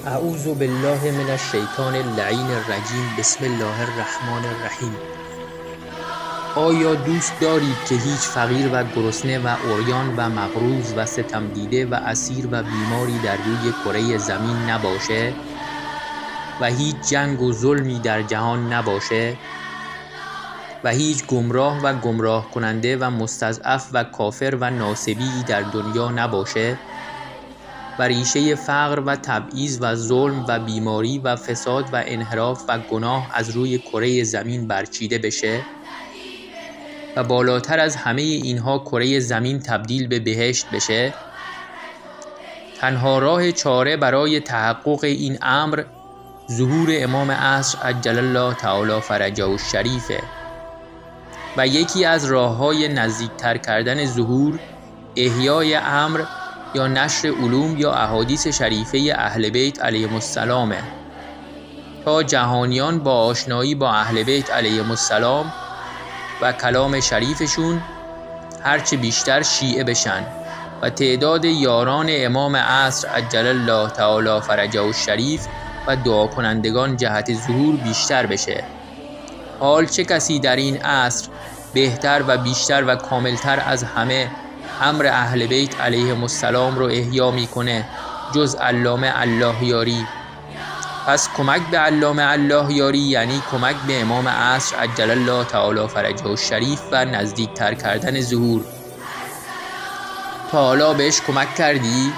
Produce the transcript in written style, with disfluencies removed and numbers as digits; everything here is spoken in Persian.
اعوذ بالله من الشیطان اللعین الرجیم. بسم الله الرحمن الرحیم. آیا دوست دارید که هیچ فقیر و گرسنه و عریان و مقروض و ستم دیده و اسیر و بیماری در روی کره زمین نباشه و هیچ جنگ و ظلمی در جهان نباشه و هیچ گمراه و گمراه کننده و مستضعف و کافر و ناصبی در دنیا نباشه و ریشه فقر و تبعیض و ظلم و بیماری و فساد و انحراف و گناه از روی کره زمین برچیده بشه و بالاتر از همه اینها کره زمین تبدیل به بهشت بشه؟ تنها راه چاره برای تحقق این امر ظهور امام عصر عجل الله تعالی فرجه الشریفه و یکی از راه‌های نزدیکتر کردن ظهور احیای امر یا نشر علوم یا احادیث شریفه اهل بیت علیهم السلامه تا جهانیان با آشنایی با اهل بیت علیهم السلام و کلام شریفشون هرچه بیشتر شیعه بشن و تعداد یاران امام عصر عجل الله تعالی فرجه الشریف و دعا کنندگان جهت ظهور بیشتر بشه. حال چه کسی در این عصر بهتر و بیشتر و کاملتر از همه امر اهل بیت علیهم السلام رو احیا میکنه جز علامه الله یاری؟ پس کمک به علامه الله یاری یعنی کمک به امام عصر عجل الله تعالی فرجه الشریف و نزدیکتر کردن ظهور. تا حالا بهش کمک کردی؟